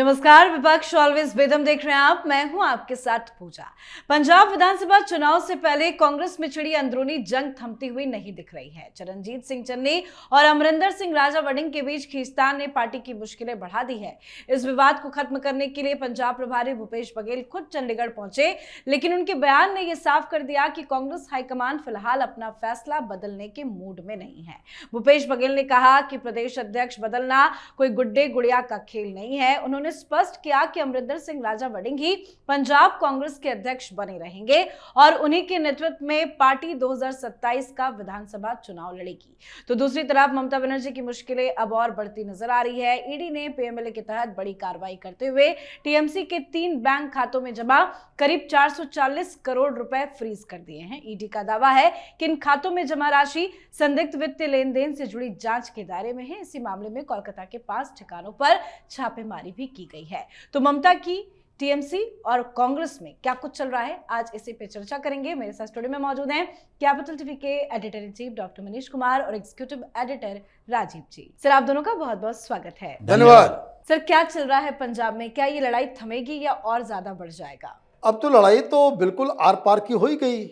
नमस्कार। विपक्ष ऑलवेज बेदम देख रहे हैं आप। मैं हूं आपके साथ पूजा। पंजाब विधानसभा चुनाव से पहले कांग्रेस में छिड़ी अंदरूनी जंग थमती हुई नहीं दिख रही है। चरणजीत सिंह चन्नी और अमरिंदर सिंह राजा वड़िंग के बीच खींचतान ने पार्टी की मुश्किलें बढ़ा दी है। इस विवाद को खत्म करने के लिए पंजाब प्रभारी भूपेश बघेल खुद चंडीगढ़ पहुंचे, लेकिन उनके बयान ने यह साफ कर दिया कि कांग्रेस हाईकमान फिलहाल अपना फैसला बदलने के मूड में नहीं है। भूपेश बघेल ने कहा कि प्रदेश अध्यक्ष बदलना कोई गुड्डे गुड़िया का खेल नहीं है। उन्होंने स्पष्ट किया कि अमरिंदर सिंह राजा वड़िंग ही पंजाब कांग्रेस के अध्यक्ष बने रहेंगे और उन्हीं के नेतृत्व में पार्टी 2027 का विधानसभा चुनाव लड़ेगी। तो दूसरी तरफ ममता बनर्जी की मुश्किलें अब और बढ़ती नजर आ रही है। ईडी ने पीएमएलए के तहत बड़ी कार्रवाई करते हुए टीएमसी के 3 बैंक खातों में जमा करीब 440 करोड़ रुपए फ्रीज कर दिए हैं। ईडी का दावा है कि इन खातों में जमा राशि संदिग्ध वित्तीय लेन देन से जुड़ी जांच के दायरे में है। इसी मामले में कोलकाता के 5 ठिकानों पर छापेमारी भी की गई है। तो ममता की टीएमसी और कांग्रेस में क्या कुछ चल रहा है, आज इसी पे चर्चा करेंगे। मेरे साथ स्टूडियो में मौजूद हैं कैपिटल टीवी के editor in chief doctor Manish Kumar और एग्जीक्यूटिव एडिटर राजीव जी। सर, आप दोनों का बहुत बहुत स्वागत है। धन्यवाद। सर, क्या चल रहा है पंजाब में? क्या ये लड़ाई थमेगी या और ज्यादा बढ़ जाएगा? अब तो लड़ाई तो बिल्कुल आर पार की हो ही गई।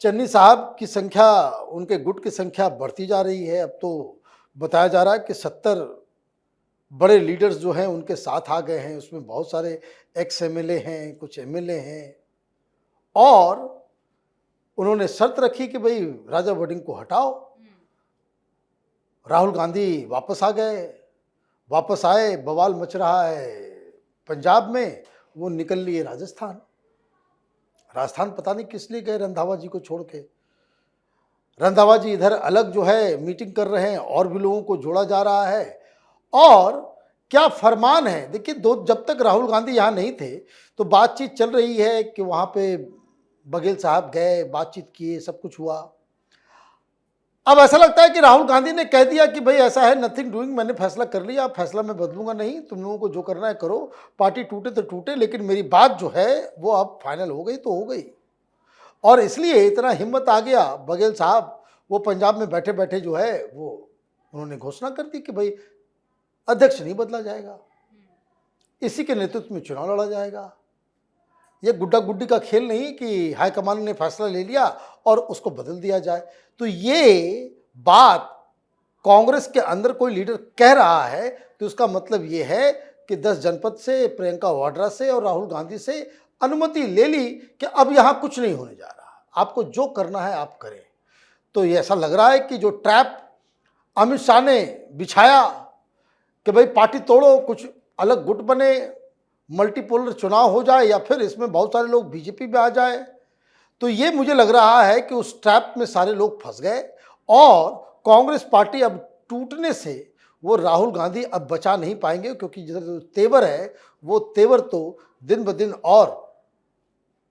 चन्नी साहब की संख्या, उनके गुट की संख्या बढ़ती जा रही है। अब तो बताया जा रहा है कि 70 बड़े लीडर्स जो हैं उनके साथ आ गए हैं। उसमें बहुत सारे एक्स एमएलए हैं, कुछ एमएलए हैं, और उन्होंने शर्त रखी कि भाई राजा वड़िंग को हटाओ। राहुल गांधी वापस आ गए, वापस आए, बवाल मच रहा है पंजाब में। वो निकल लिए राजस्थान पता नहीं किस लिए गए, रंधावा जी को छोड़ के। रंधावा जी इधर अलग जो है मीटिंग कर रहे हैं और भी लोगों को जोड़ा जा रहा है। और क्या फरमान है, देखिए, जब तक राहुल गांधी यहाँ नहीं थे तो बातचीत चल रही है कि वहाँ पे बघेल साहब गए, बातचीत किए, सब कुछ हुआ। अब ऐसा लगता है कि राहुल गांधी ने कह दिया कि भाई ऐसा है, नथिंग डूइंग, मैंने फैसला कर लिया, फैसला मैं बदलूंगा नहीं, तुम लोगों को जो करना है करो, पार्टी टूटे तो टूटे, लेकिन मेरी बात जो है वो अब फाइनल हो गई तो हो गई। और इसलिए इतना हिम्मत आ गया बघेल साहब, वो पंजाब में बैठे बैठे जो है वो उन्होंने घोषणा कर दी कि भाई अध्यक्ष नहीं बदला जाएगा, इसी के नेतृत्व में चुनाव लड़ा जाएगा। ये गुड्डा गुड्डी का खेल नहीं कि हाईकमान ने फैसला ले लिया और उसको बदल दिया जाए। तो ये बात कांग्रेस के अंदर कोई लीडर कह रहा है तो उसका मतलब ये है कि 10 जनपद से, प्रियंका वाड्रा से और राहुल गांधी से अनुमति ले ली कि अब यहाँ कुछ नहीं होने जा रहा, आपको जो करना है आप करें। तो ये ऐसा लग रहा है कि जो ट्रैप अमित शाह ने बिछाया कि भाई पार्टी तोड़ो, कुछ अलग गुट बने, मल्टीपोलर चुनाव हो जाए, या फिर इसमें बहुत सारे लोग बीजेपी में आ जाए, तो ये मुझे लग रहा है कि उस ट्रैप में सारे लोग फंस गए। और कांग्रेस पार्टी अब टूटने से वो राहुल गांधी अब बचा नहीं पाएंगे, क्योंकि जो तेवर है वो तेवर तो दिन ब दिन और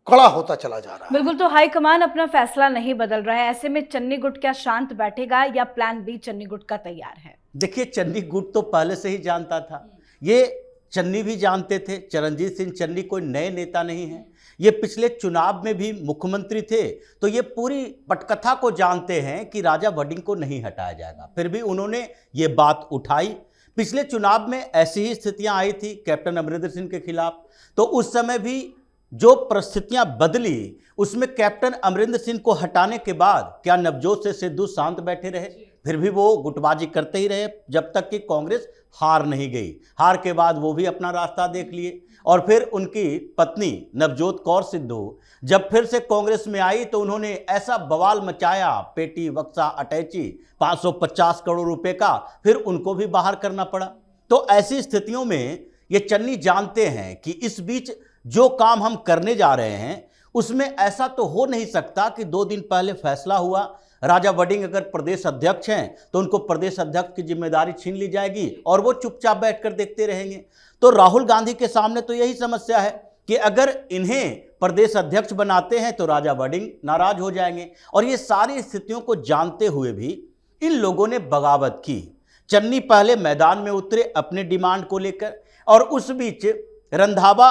कड़ा होता चला जा रहा है। बिल्कुल। तो हाईकमान अपना फैसला नहीं बदल रहा है, ऐसे में चन्नी गुट क्या शांत बैठेगा या प्लान बी चन्नी गुट का तैयार है? देखिए, चन्नी गुट तो पहले से ही जानता था, ये चन्नी भी जानते थे। चरणजीत सिंह चन्नी कोई नए नेता नहीं है, ये पिछले चुनाव में भी मुख्यमंत्री थे, तो ये पूरी पटकथा को जानते हैं कि राजा वड़िंग को नहीं हटाया जाएगा। फिर भी उन्होंने ये बात उठाई। पिछले चुनाव में ऐसी ही स्थितियां आई थी कैप्टन अमरिंदर सिंह के खिलाफ, तो उस समय भी जो परिस्थितियां बदली उसमें कैप्टन अमरिंदर सिंह को हटाने के बाद क्या नवजोत से सिद्धू शांत बैठे रहे? फिर भी वो गुटबाजी करते ही रहे जब तक कि कांग्रेस हार नहीं गई। हार के बाद वो भी अपना रास्ता देख लिए, और फिर उनकी पत्नी नवजोत कौर सिद्धू जब फिर से कांग्रेस में आई तो उन्होंने ऐसा बवाल मचाया, पेटी बक्सा अटैची 550 करोड़ रुपए का, फिर उनको भी बाहर करना पड़ा। तो ऐसी स्थितियों में ये चन्नी जानते हैं कि इस बीच जो काम हम करने जा रहे हैं उसमें ऐसा तो हो नहीं सकता कि 2 दिन पहले फैसला हुआ, राजा वड़िंग अगर प्रदेश अध्यक्ष हैं तो उनको प्रदेश अध्यक्ष की जिम्मेदारी छीन ली जाएगी और वो चुपचाप बैठकर देखते रहेंगे। तो राहुल गांधी के सामने तो यही समस्या है कि अगर इन्हें प्रदेश अध्यक्ष बनाते हैं तो राजा वड़िंग नाराज हो जाएंगे। और ये सारी स्थितियों को जानते हुए भी इन लोगों ने बगावत की। चन्नी पहले मैदान में उतरे अपने डिमांड को लेकर, और उस बीच रंधावा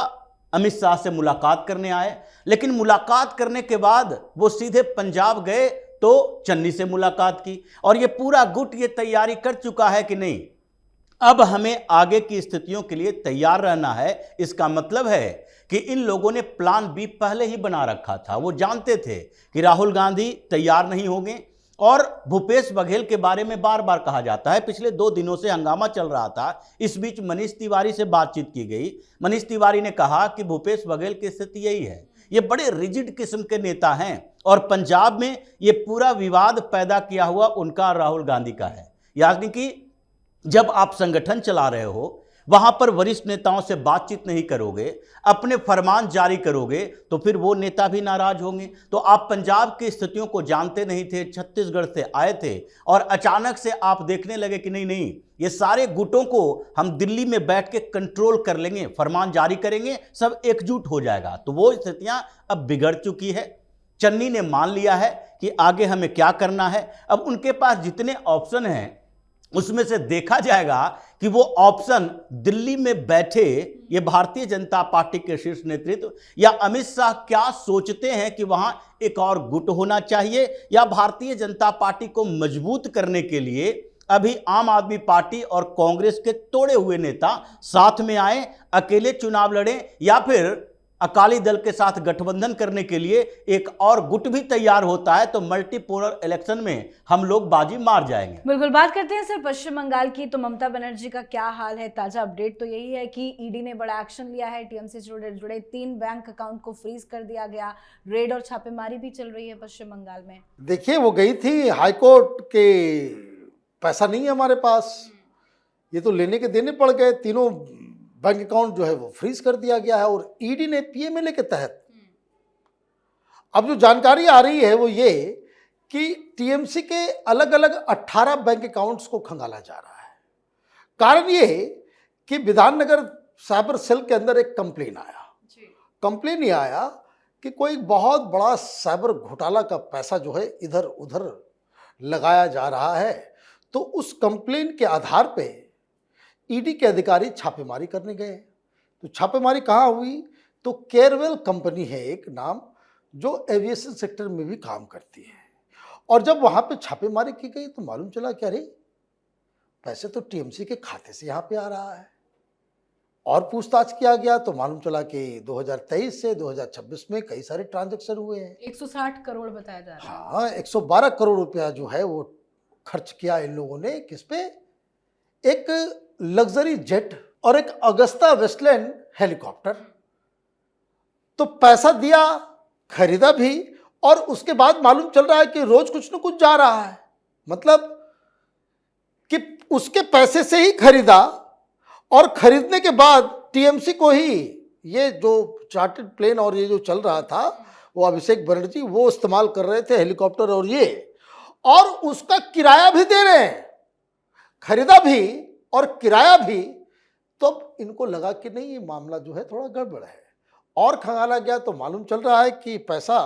अमित शाह से मुलाकात करने आए, लेकिन मुलाकात करने के बाद वो सीधे पंजाब गए तो चन्नी से मुलाकात की। और ये पूरा गुट ये तैयारी कर चुका है कि नहीं, अब हमें आगे की स्थितियों के लिए तैयार रहना है। इसका मतलब है कि इन लोगों ने प्लान बी पहले ही बना रखा था। वो जानते थे कि राहुल गांधी तैयार नहीं होंगे, और भूपेश बघेल के बारे में बार बार कहा जाता है। पिछले 2 दिनों से हंगामा चल रहा था। इस बीच मनीष तिवारी से बातचीत की गई। मनीष तिवारी ने कहा कि भूपेश बघेल की स्थिति यही है, ये बड़े रिजिड किस्म के नेता हैं और पंजाब में ये पूरा विवाद पैदा किया हुआ उनका राहुल गांधी का है। यानी कि जब आप संगठन चला रहे हो, वहां पर वरिष्ठ नेताओं से बातचीत नहीं करोगे, अपने फरमान जारी करोगे, तो फिर वो नेता भी नाराज होंगे। तो आप पंजाब की स्थितियों को जानते नहीं थे, छत्तीसगढ़ से आए थे और अचानक से आप देखने लगे कि नहीं नहीं, ये सारे गुटों को हम दिल्ली में बैठ के कंट्रोल कर लेंगे, फरमान जारी करेंगे, सब एकजुट हो जाएगा। तो वो स्थितियां अब बिगड़ चुकी है। चन्नी ने मान लिया है कि आगे हमें क्या करना है। अब उनके पास जितने ऑप्शन हैं उसमें से देखा जाएगा कि वो ऑप्शन दिल्ली में बैठे ये भारतीय जनता पार्टी के शीर्ष नेतृत्व या अमित शाह क्या सोचते हैं कि वहां एक और गुट होना चाहिए, या भारतीय जनता पार्टी को मजबूत करने के लिए अभी आम आदमी पार्टी और कांग्रेस के तोड़े हुए नेता साथ में आए, अकेले चुनाव लड़ें, या फिर अकाली दल के साथ गठबंधन करने के लिए एक और गुट भी तैयार होता है। तो मल्टीपोलर इलेक्शन में हम लोग बाजी मार जाएंगे। बिल्कुल, बात करते हैं सर पश्चिम बंगाल की। तो ममता बनर्जी का क्या हाल है? ताजा अपडेट तो यही है कि ईडी ने बड़ा एक्शन लिया है। टीएमसी से जुड़े 3 बैंक अकाउंट को फ्रीज कर दिया गया। रेड और छापेमारी भी चल रही है पश्चिम बंगाल में। देखिए, वो गई थी हाईकोर्ट के, पैसा नहीं है हमारे पास, ये तो लेने के देने पड़ गए। तीनों बैंक अकाउंट जो है वो फ्रीज कर दिया गया है। और ईडी ने पीएमएलए के तहत अब जो जानकारी आ रही है वो ये कि टीएमसी के अलग अलग 18 बैंक अकाउंट्स को खंगाला जा रहा है। कारण ये कि विधाननगर साइबर सेल के अंदर एक कंप्लेन आया। कंप्लेन ये आया कि कोई बहुत बड़ा साइबर घोटाला का पैसा जो है इधर उधर लगाया जा रहा है। तो उस कंप्लेन के आधार पे ईडी के अधिकारी छापेमारी करने गए। तो छापेमारी कहाँ हुई? तो केयरवेल कंपनी है एक नाम, जो एविएशन सेक्टर में भी काम करती है। और जब वहाँ पे छापेमारी की गई तो मालूम चला कि अरे, पैसे तो टीएमसी के खाते से यहाँ पे आ रहा है। और पूछताछ किया गया तो मालूम चला कि 2023 से 2026 में कई सारे ट्रांजैक्शन हुए हैं। 160 करोड़ बताया जा रहा है। हाँ, 112 करोड़ रुपया जो है वो खर्च किया इन लोगों ने। किस पे? एक लग्जरी जेट और एक अगस्ता वेस्टलैंड हेलीकॉप्टर। तो पैसा दिया, खरीदा भी, और उसके बाद मालूम चल रहा है कि रोज कुछ न कुछ जा रहा है। मतलब कि उसके पैसे से ही खरीदा, और खरीदने के बाद टीएमसी को ही ये जो चार्टर्ड प्लेन और ये जो चल रहा था वो अभिषेक बनर्जी वो इस्तेमाल कर रहे थे, हेलीकॉप्टर और ये, और उसका किराया भी दे रहे हैं। खरीदा भी और किराया भी। तो अब इनको लगा कि नहीं, ये मामला जो है थोड़ा गड़बड़ है, और खंगाला गया तो मालूम चल रहा है कि पैसा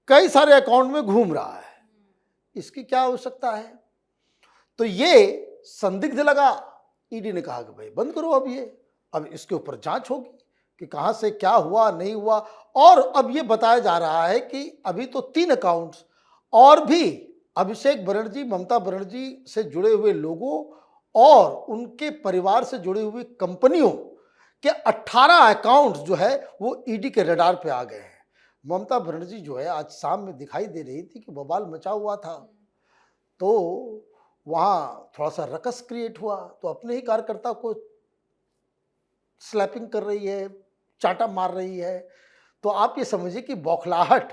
कई सारे अकाउंट में घूम रहा है। इसकी क्या आवश्यकता है? तो ये संदिग्ध लगा। ईडी ने कहा कि भाई बंद करो अब इसके ऊपर जांच होगी कि कहां से क्या हुआ नहीं हुआ। और अब ये बताया जा रहा है कि अभी तो 3 अकाउंट्स और भी अभिषेक बनर्जी, ममता बनर्जी से जुड़े हुए लोगों और उनके परिवार से जुड़ी हुई कंपनियों के 18 अकाउंट्स जो है वो ईडी के रडार पे आ गए हैं। ममता बनर्जी जो है आज शाम में दिखाई दे रही थी कि बवाल मचा हुआ था। तो वहाँ थोड़ा सा रकस क्रिएट हुआ। तो अपने ही कार्यकर्ता को स्लैपिंग कर रही है, चाटा मार रही है। तो आप ये समझिए कि बौखलाहट।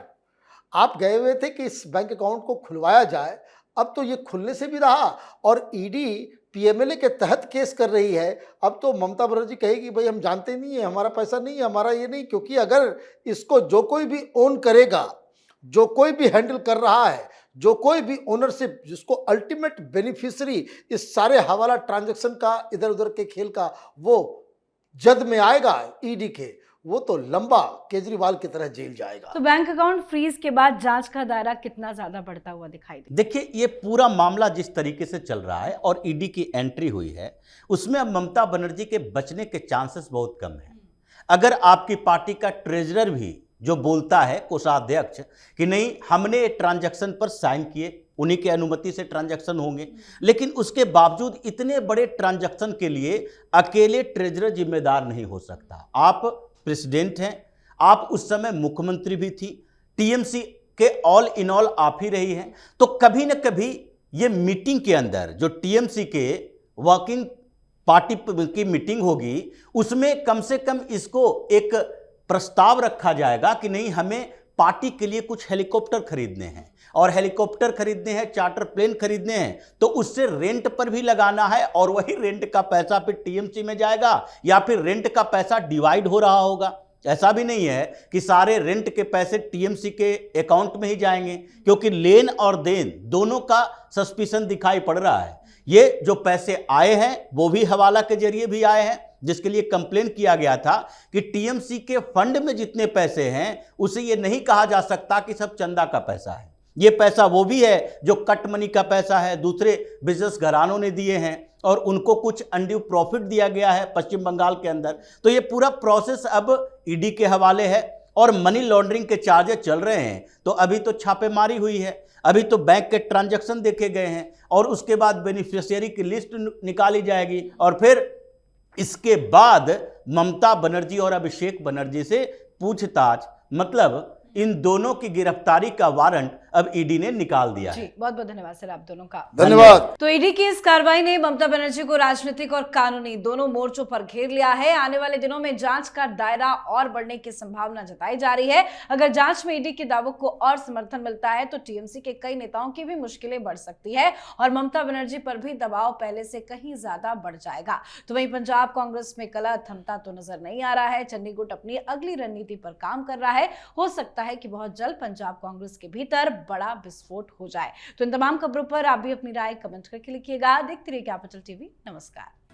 आप गए हुए थे कि इस बैंक अकाउंट को खुलवाया जाए, अब तो ये खुलने से भी रहा, और ईडी पीएमएलए के तहत केस कर रही है। अब तो ममता बनर्जी कहेगी भाई हम जानते नहीं है, हमारा पैसा नहीं है, हमारा ये नहीं। क्योंकि अगर इसको जो कोई भी ओन करेगा, जो कोई भी हैंडल कर रहा है, जो कोई भी ओनरशिप, जिसको अल्टीमेट बेनिफिशियरी इस सारे हवाला ट्रांजैक्शन का, इधर उधर के खेल का वो जद में आएगा ईडी के, वो तो लंबा केजरीवाल की तरह जेल जाएगा। तो बैंक अकाउंट फ्रीज के बाद जांच का दायरा कितना ज्यादा बढ़ता हुआ दिखाई दे? देखिए, ये पूरा मामला जिस तरीके से चल रहा है और ईडी की एंट्री हुई है, उसमें अब ममता बनर्जी के बचने के चांसेस बहुत कम है। अगर आपकी पार्टी का ट्रेजरर भी जो बोलता है कोषाध्यक्ष कि नहीं हमने ये ट्रांजैक्शन पर साइन किए, उन्हीं की अनुमति से ट्रांजैक्शन होंगे, लेकिन उसके बावजूद इतने बड़े ट्रांजैक्शन के लिए अकेले ट्रेजरर जिम्मेदार नहीं हो सकता। आप प्रेसिडेंट हैं, आप उस समय मुख्यमंत्री भी थी, टीएमसी के ऑल इन ऑल आप ही रही हैं, तो कभी न कभी ये मीटिंग के अंदर जो टीएमसी के वर्किंग पार्टी की मीटिंग होगी उसमें कम से कम इसको एक प्रस्ताव रखा जाएगा कि नहीं हमें पार्टी के लिए कुछ हेलीकॉप्टर खरीदने हैं, और हेलीकॉप्टर खरीदने हैं, चार्टर प्लेन खरीदने हैं, तो उससे रेंट पर भी लगाना है और वही रेंट का पैसा फिर टीएमसी में जाएगा या फिर रेंट का पैसा डिवाइड हो रहा होगा। ऐसा भी नहीं है कि सारे रेंट के पैसे टीएमसी के अकाउंट में ही जाएंगे, क्योंकि लेन और देन दोनों का सस्पिशन दिखाई पड़ रहा है। ये जो पैसे आए हैं वो भी हवाला के जरिए भी आए हैं, जिसके लिए कंप्लेन किया गया था कि टीएमसी के फंड में जितने पैसे हैं उसे ये नहीं कहा जा सकता कि सब चंदा का पैसा है। ये पैसा वो भी है जो कट मनी का पैसा है, दूसरे बिजनेस घरानों ने दिए हैं और उनको कुछ अनड्यू प्रॉफिट दिया गया है पश्चिम बंगाल के अंदर। तो ये पूरा प्रोसेस अब ईडी के हवाले है और मनी लॉन्ड्रिंग के चार्जेस चल रहे हैं। तो अभी तो छापेमारी हुई है, अभी तो बैंक के ट्रांजैक्शन देखे गए हैं और उसके बाद बेनिफिशियरी की लिस्ट निकाली जाएगी और फिर इसके बाद ममता बनर्जी और अभिषेक बनर्जी से पूछताछ, मतलब इन दोनों की गिरफ्तारी का वारंट अब ईडी ने निकाल दिया है। जी, बहुत बहुत धन्यवाद सर आप दोनों का। धन्यवाद। तो ईडी की इस कार्रवाई ने ममता बनर्जी को राजनीतिक और कानूनी दोनों मोर्चों पर घेर लिया है। आने वाले दिनों में जांच का दायरा और बढ़ने की संभावना जताई जा रही है। अगर जांच में ईडी के दावों को और समर्थन मिलता है तो टीएमसी के कई नेताओं की भी मुश्किलें बढ़ सकती है और ममता बनर्जी पर भी दबाव पहले से कहीं ज्यादा बढ़ जाएगा। तो वहीं पंजाब कांग्रेस में कलह थमता तो नजर नहीं आ रहा है। चन्नी गुट अपनी अगली रणनीति पर काम कर रहा है। हो सकता है कि बहुत जल्द पंजाब कांग्रेस के भीतर बड़ा विस्फोट हो जाए। तो इन तमाम खबरों पर आप भी अपनी राय कमेंट करके लिखिएगा। देखते रहिए कैपिटल टीवी। नमस्कार।